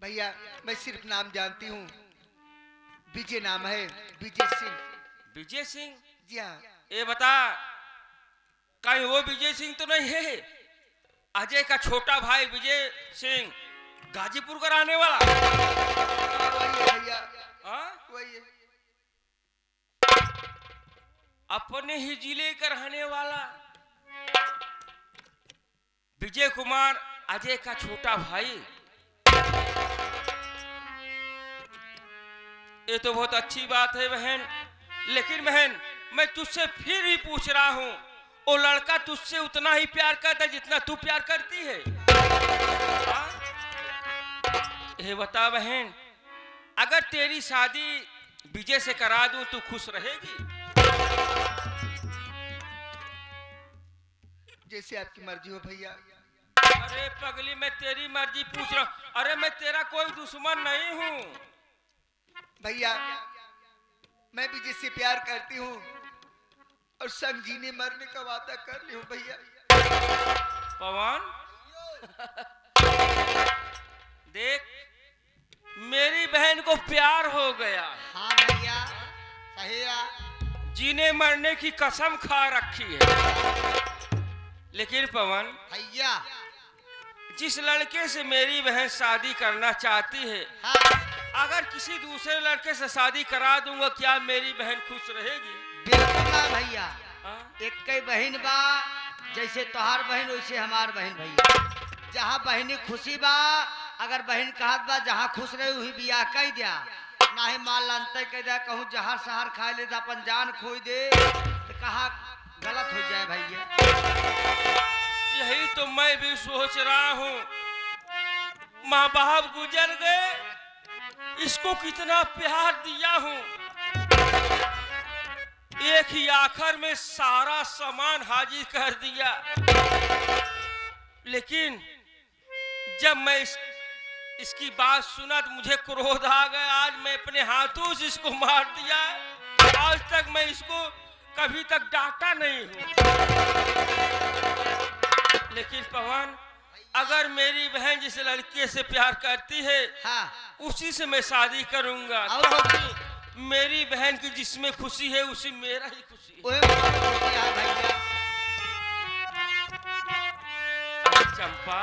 भैया मैं सिर्फ नाम जानती हूँ, विजय नाम है, विजय सिंह। विजय सिंह? जी हाँ। ये बता, कहीं वो विजय सिंह तो नहीं है? अजय का छोटा भाई विजय सिंह, गाजीपुर का रहने वाला? वही है भैया। हाँ? वही है। अपने ही जिले का रहने वाला विजय कुमार, अजय का छोटा भाई। ये तो बहुत अच्छी बात है बहन, लेकिन बहन मैं तुझसे फिर भी पूछ रहा हूँ, वो लड़का तुझसे उतना ही प्यार करता है जितना तू प्यार करती है? हाँ? ये बता बहन, अगर तेरी शादी विजय से करा दूं तो खुश रहेगी? जैसे आपकी मर्जी हो भैया। अरे पगली, मैं तेरी मर्जी पूछ रहा हूँ। अरे मैं तेरा कोई दुश्मन नहीं हूँ भैया। मैं विजय से प्यार करती हूँ और संग जीने मरने का वादा कर ली हूँ भैया। पवन देख, मेरी बहन को प्यार हो गया। हाँ भैया, सही है। जीने मरने की कसम खा रखी है। लेकिन पवन भैया, जिस लड़के से मेरी बहन शादी करना चाहती है, हाँ अगर किसी दूसरे लड़के से शादी करा दूंगा, क्या मेरी बहन खुश रहेगी? बिल्कुल ना भैया। हाँ? एक कई बहन बा, जैसे तोहार बहन वैसे हमार बहन भैया। जहाँ बहनी खुशी बा, अगर बहन कहत बा जहाँ खुश रहे वही बियाह कह दिया, ना ही माल अंतर कह दिया, कहूँ जहर शहर खाए ले तो अपन जान खोई दे, तो कहा गलत हो जाए भैया। यही तो मैं भी सोच रहा हूँ। माँ बाप गुजर गए, इसको कितना प्यार दिया हूँ, एक ही आखिर में सारा सामान हाजिर कर दिया। लेकिन जब मैं इसकी बात सुना तो मुझे क्रोध आ गया। आज मैं अपने हाथों से इसको मार दिया। आज तक मैं इसको कभी तक डांटा नहीं हूँ। लेकिन पवन, अगर मेरी बहन जिस लड़के से प्यार करती है, हाँ, उसी से मैं शादी करूंगा। और क्योंकि मेरी बहन की जिसमें खुशी है उसी मेरा ही खुशी है। ओए भैया। चंपा,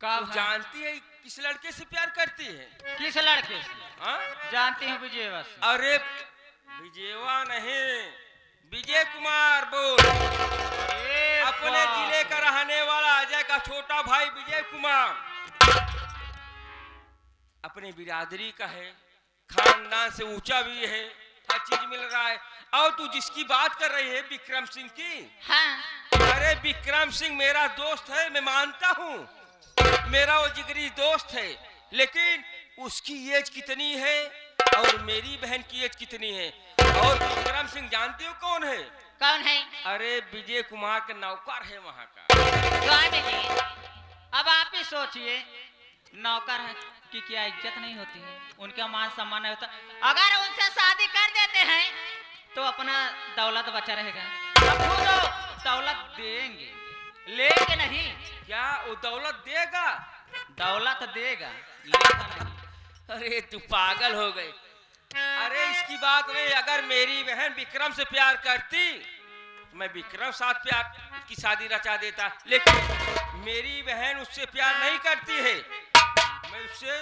का तू जानती है किस लड़के से प्यार करती है? किस लड़के से? हाँ? जानती हूँ विजय बस। अरे विजयवा नहीं, विजय कुमार बोल। अपने जिले का रहने वाला अजय का छोटा भाई विजय कुमार, अपने बिरादरी का है, खानदान से ऊंचा भी है, हर चीज मिल रहा है। और तू जिसकी बात कर रही है विक्रम सिंह की, हाँ। अरे विक्रम सिंह मेरा दोस्त है, मैं मानता हूँ, मेरा वो जिगरी दोस्त है। लेकिन उसकी एज कितनी है और मेरी बहन की एज कितनी है? और विक्रम सिंह जानते हो कौन है? कौन है? अरे विजय कुमार का नौकर है वहाँ का। अब आप ही सोचिए, नौकर है कि क्या इज्जत नहीं होती है, उनका मान सम्मान नहीं होता। अगर उनसे शादी कर देते हैं तो अपना दौलत बचा रहेगा। अब खुद दौलत देंगे, लेंगे नहीं। क्या वो दौलत देगा? दौलत देगा, लेगा नहीं। अरे तू पागल हो गए। अरे इसकी बात नहीं, अगर मेरी बहन विक्रम से प्यार करती, मैं विक्रम साथ प्यार की शादी रचा देता। लेकिन मेरी बहन उससे प्यार नहीं करती है, मैं उससे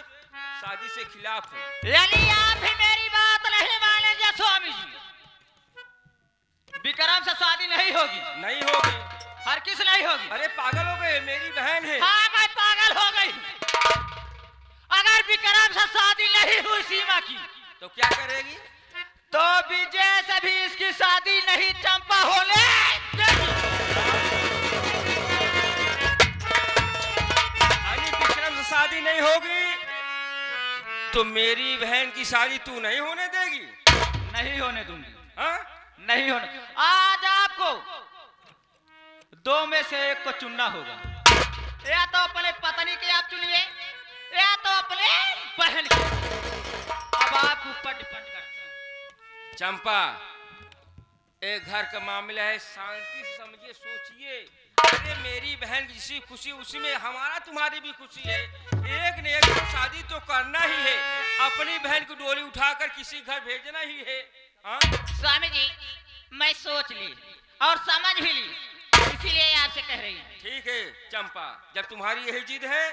शादी से खिलाफ हूँ। यानी आप भी मेरी बात नहीं मानेंगे स्वामी जी? विक्रम से शादी नहीं होगी? नहीं होगी। हर किस नहीं होगी? अरे पागल हो गए, मेरी बहन है। हाँ, मैं पागल हो गई। अगर विक्रम से शादी नहीं हुई सीमा की, तो क्या करेगी? तो विजय से भी इसकी शादी नहीं चंपा होने देगी। विक्रम से शादी नहीं होगी तो मेरी बहन की शादी तू नहीं होने देगी? नहीं होने दूंगी। हाँ? नहीं होने। आज आपको दो में से एक को चुनना होगा। या तो अपने पत्नी के आप चुनिए, या तो अपने बहन के। अब आप ऊपर डिपेंड करते हैं। चंपा, एक घर का मामला है, शांति से समझिए, सोचिए। अरे मेरी बहन की जिसी खुशी उसी में हमारा तुम्हारी भी खुशी है। एक न एक दिन शादी तो करना ही है, अपनी बहन को डोली उठाकर किसी घर भेजना ही है। हाँ स्वामी जी, मैं सोच ली और समझ भी ली, इसीलिए आपसे कह रही हूँ। ठीक है चंपा, जब तुम्हारी यही जिद है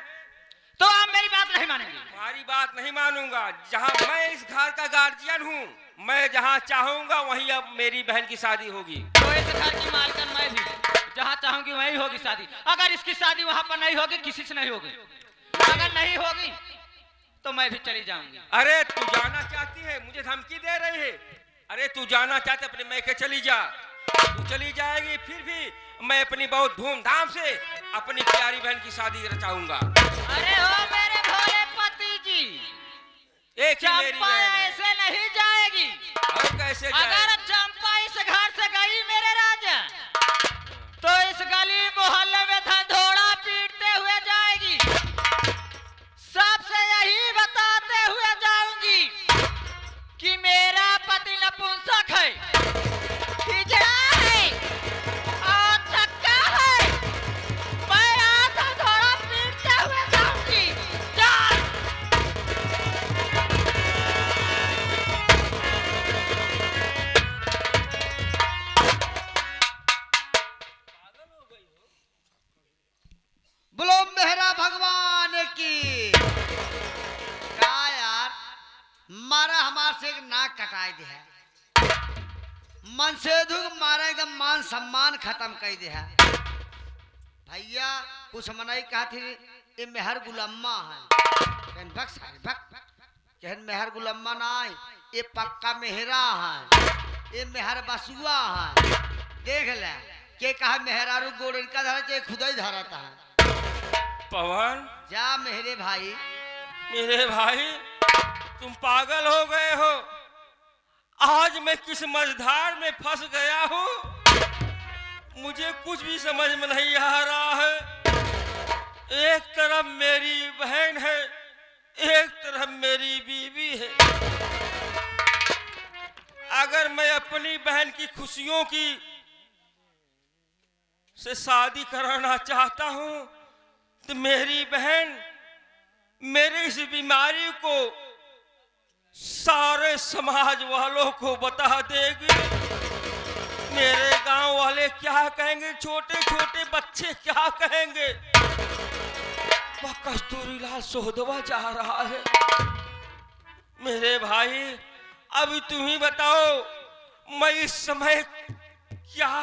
तो आप मेरी बात नहीं मानेंगे। तुम्हारी बात नहीं मानूंगा। जहाँ मैं इस घर का गार्जियन हूँ, मैं जहाँ चाहूंगा वहीं अब मेरी बहन की शादी होगी। तो इस घर की मालकिन मैं भी, जहाँ चाहूंगी वहीं होगी शादी। अगर इसकी शादी वहाँ पर नहीं होगी, किसी से नहीं होगी, अगर नहीं होगी तो मैं भी चली जाऊंगी। अरे तू जाना चाहती है, मुझे धमकी दे रही है? अरे तू जाना चाहते अपने मैके चली जा, तू चली जाएगी, फिर भी मैं अपनी बहुत धूमधाम से अपनी प्यारी बहन की शादी रचाऊंगा। अरे हो मेरे भोले पति जी, एक ही मेरी चंपा बहन है। ऐसे नहीं जाएगी। और कैसे अगर जाए? चंपा इस घर से गई मेरे राजा, तो इस गली मोहल्ले में धंधोड़ा पीटते हुए जाएगी। सबसे यही बताते हुए जाऊंगी कि मेरा पति नपुंसक है, हिजड़ा है और छक्का है। मैं आज धंधोड़ा पीटते हुए जाऊंगी। चल। बोलो मेहरा भगवान की। का यार मारा हमार से एक नाक कटाई दे है, मन से दुख मारा एकदम मान सम्मान खत्म कर दे है। भैया कुछ मनाई कहा थी ये मेहर गुलम्मा है, कहन भक्स है भक कहन मेहर गुलम्मा ना है, ये पक्का मेहरा है, ये मेहर बसुआ है। देख ले के कहा मेहरारू गोड़ इनका धरा चाहे खुदा ही धराता है। पवन, जा मेरे भाई। मेरे भाई तुम पागल हो गए हो। आज मैं किस मझधार में फंस गया हूँ, मुझे कुछ भी समझ में नहीं आ रहा है। एक तरफ मेरी बहन है, एक तरफ मेरी बीवी है। अगर मैं अपनी बहन की खुशियों की से शादी कराना चाहता हूँ तो मेरी बहन मेरी इस बीमारी को सारे समाज वालों को बता देगी। मेरे गांव वाले क्या कहेंगे, छोटे छोटे बच्चे क्या कहेंगे। वह कस्तूरीलाल सोहदवा जा रहा है। मेरे भाई अभी तुम ही बताओ मैं इस समय क्या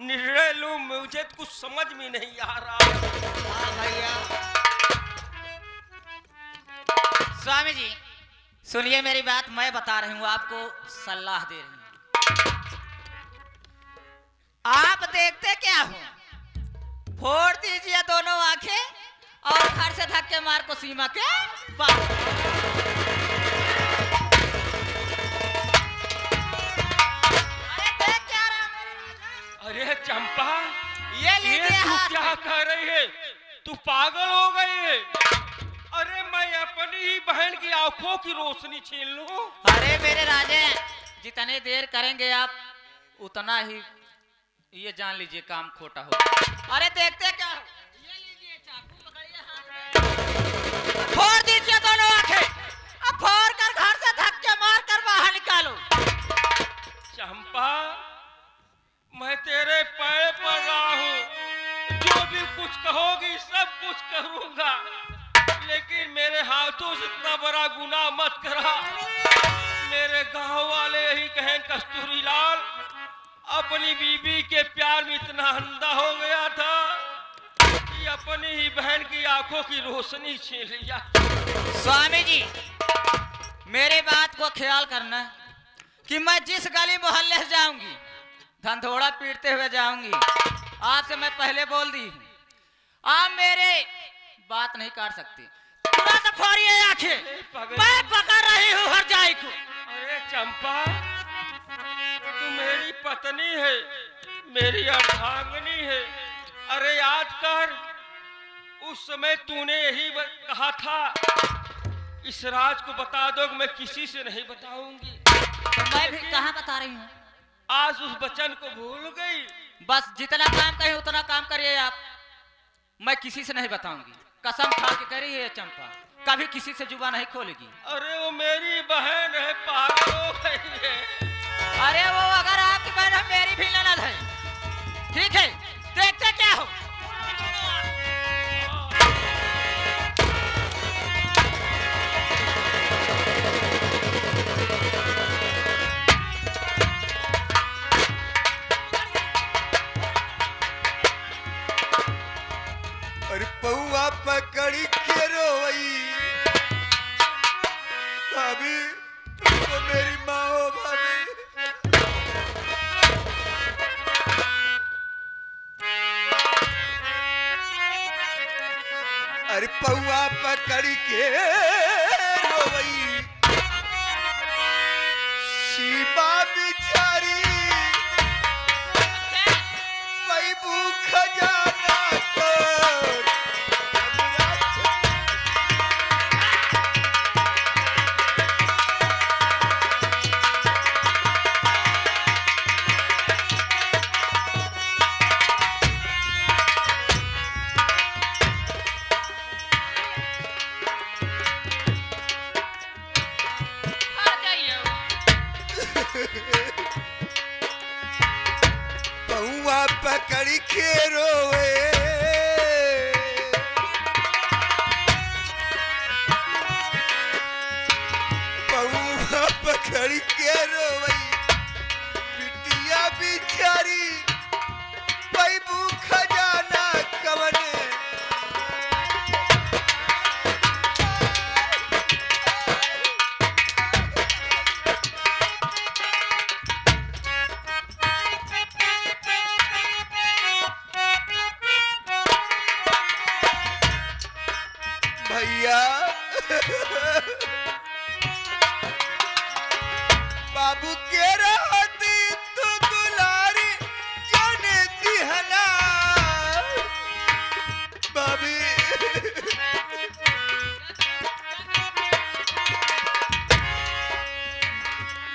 निर्णय लूं, मुझे कुछ समझ में नहीं आ रहा। हाँ भैया। स्वामी जी सुनिए मेरी बात, मैं बता रही हूँ आपको, सलाह दे रही हूँ। आप देखते क्या हो, फोड़ दीजिए दोनों आंखें और घर से धक्के मार को सीमा के पार। अरे देख क्या रहा है मेरे राजा? अरे चंपा, ये लीजिए तू हाथ क्या में। कह रही है? तू पागल हो गई है? अरे मैं अपनी ही बहन की आंखों की रोशनी छीन लूं? अरे मेरे राजे, जितने देर करेंगे आप उतना ही ये जान लीजिए काम खोटा होगा। अरे देखते क्या हो? ये लीजिए चाकू पकड़िए हाथ में, फोड़ दीजिए दोनों आंखें, अब फोड़ कर घर से धक्के मार कर बाहर निकालो। चंपा, मैं तेरे पैर पड़ रहा हूँ, जो भी कुछ कहोगी सब कुछ करूँगा, लेकिन मेरे हाथों से इतना बड़ा गुनाह मत करा। मेरे गांव वाले यही कहें कस्तूरीलाल अपनी बीबी के प्यार में इतना अंधा हो गया था कि अपनी ही बहन की आंखों की रोशनी छीन लिया। स्वामी जी मेरी बात को ख्याल करना कि मैं जिस गली मोहल्ले से जाऊंगी धंधोड़ा पीटते हुए जाऊंगी। आपसे मैं पहले बोल दी हूं, आप मेरे बात नहीं काट सकती। तुरंत फोड़िए आंखें, मैं पकड़ रही हूँ हर जाई को। अरे चंपा, तू मेरी पत्नी है, मेरी अर्धांगिनी है। अरे याद कर, उस समय तूने यही कहा था इस राज को बता दो, मैं किसी से नहीं बताऊंगी। तो मैं भी कहाँ बता रही हूँ? आज उस वचन को भूल गई। बस जितना काम कहे उतना काम करिए आप। मैं किसी से नहीं बताऊंगी, कसम खा के कह रही है चंपा, कभी किसी से जुबान नहीं खोलेगी। अरे वो मेरी बहन है, पागल हो गई है। अरे वो अगर आपकी बहन है, मेरी भी ननद है। ठीक है, देखते क्या हो। अरे पौआ पकड़ी के रोई भाभी, तो मेरी माँ हो भाभी। अरे पौआ पकड़ी के रोई सीमा बिचारी, वही भूख जाना तो पौआ पकड़ी के रोए, पौआ पकड़ी के रोई बिटिया बिचारी, वही भूख जाना कवने। भैया बाबू के रहती तू दुलारी जाने दिहना भाभी।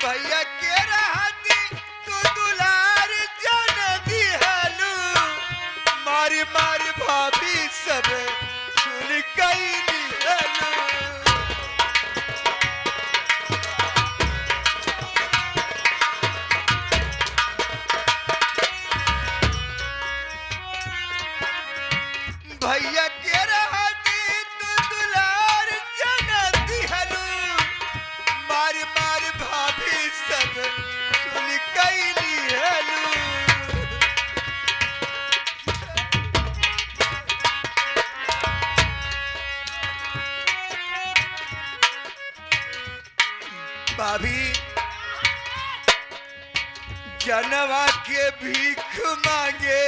भैया के रहती तू दुलारी जाने दिहलू, मारी मारी भाभी सब सुन कई भैया के रहती तू दुलार जनती हलू, मार मार भाभी सब सुन कैली हलू। भाभी जनवा के भीख मांगे,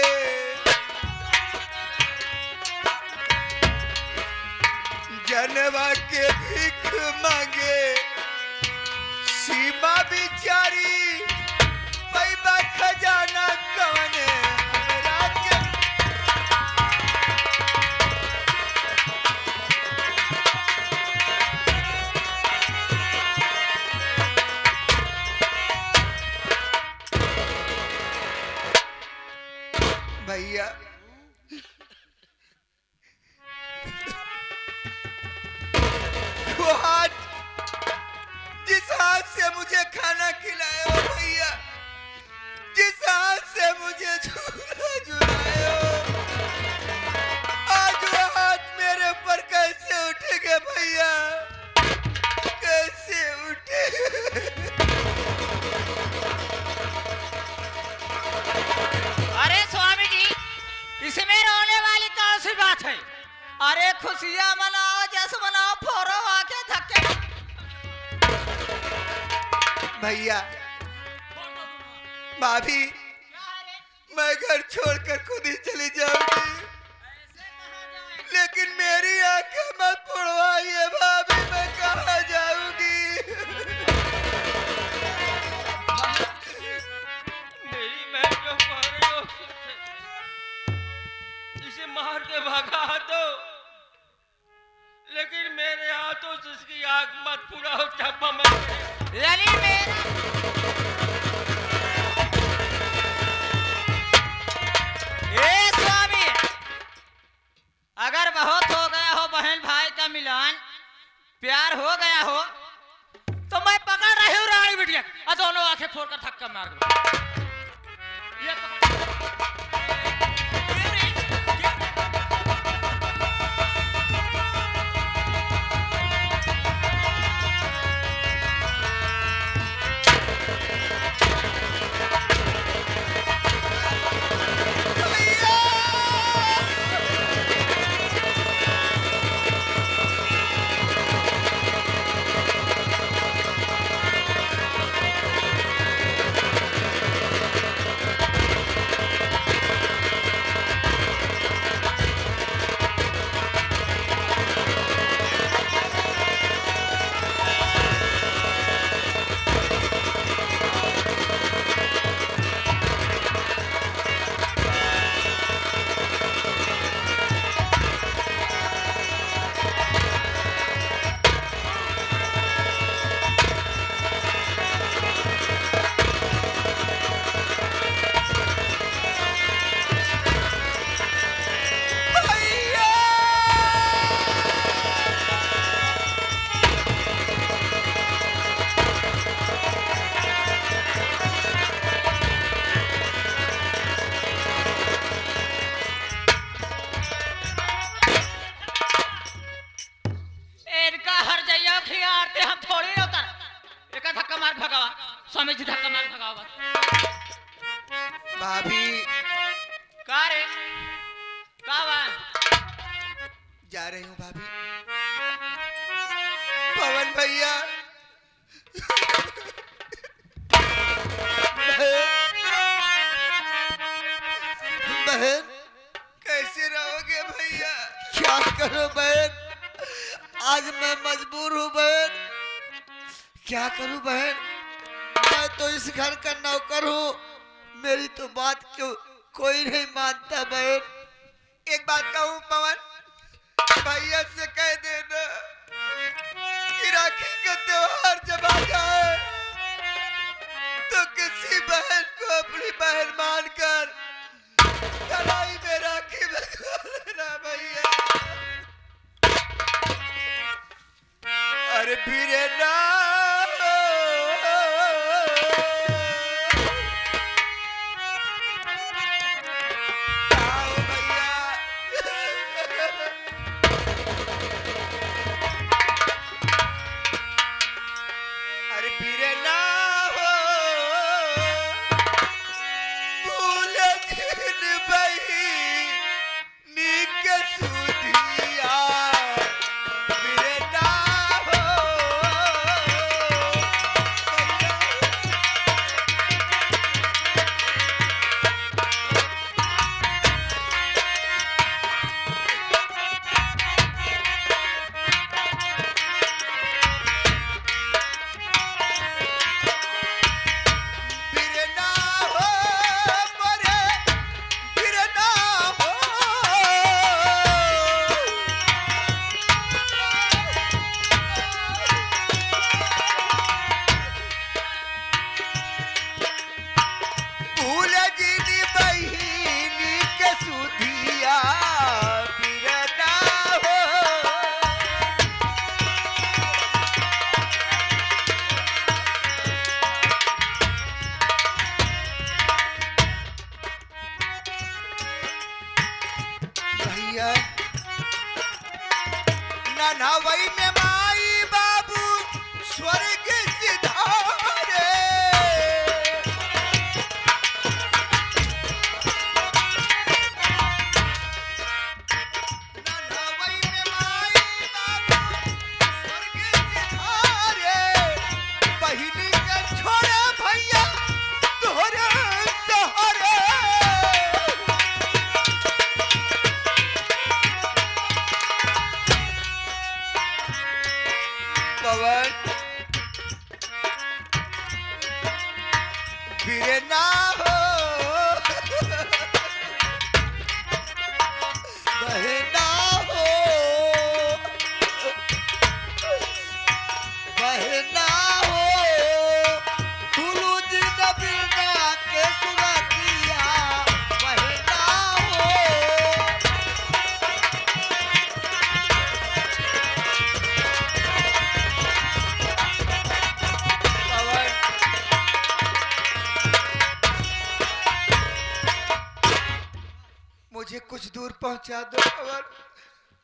जनवा के भीख मांगे सीमा बिचारी, पैबा खजाना कवने हमरा के। भैया वो हाथ जिस हाथ से मुझे खाना खिलाए हो भैया, जिस हाथ से मुझे झूला झुलाए हो, आज वो हाथ मेरे ऊपर कैसे उठेंगे भैया, कैसे उठे। अरे स्वामी जी, इसमें रोने वाली कौन सी बात है? अरे खुशियां मनाओ, जैसे मनाओ, फोड़ो आके धक्के। भैया भाभी मैं घर छोड़कर खुद ही चली जाऊंगी, लेकिन मेरी आंखें मत फोड़वाइए भाभी, मैं कहाँ जाऊंगी। मेरी बहन जो कह रही हो इसे मार के भगा दो, लेकिन मेरे हाथों से इसकी आग मत पुराओ चंपा मत। यानी मेरा अगर बहुत हो गया हो बहन भाई का मिलन, प्यार हो गया हो, तो मैं पकड़ रही हूँ रानी बिटिया और दोनों आंखें फोड़कर धक्का मार दूं। ये पकड़। स्वामी जी धक्का मार भगाओ बस। भाभी का रे का बात? जा रही हूँ भाभी। पवन भैया बहन कैसे रहोगे भैया? क्या करो बहन, आज मैं मजबूर हूँ बहन। क्या करूँ बहन, मैं तो इस घर का नौकर हूँ, मेरी तो बात क्यों कोई नहीं मानता बहन। एक बात कहूँ पवन, भैया से कह देना कि राखी का त्योहार जब आ जाए तो किसी बहन को अपनी बहन मानकर कलाई में राखी बंधवा लेना भैया। अरे फिरे ना नहावई में माई बाबू स्वर्ग सिधारे। नहावई में माई बाबू स्वर्ग सिधारे, बहिनी के छोड़े भैया तोहरे सहारे। पवन फिरे ना हो बहना हो, बहना हो गुरु जी नबीना के सुरतिया बहना हो। कुछ दूर पहुंचा दो पवन।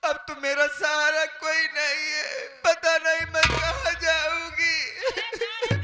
अब तो मेरा सहारा कोई नहीं है, पता नहीं मैं कहाँ जाऊंगी।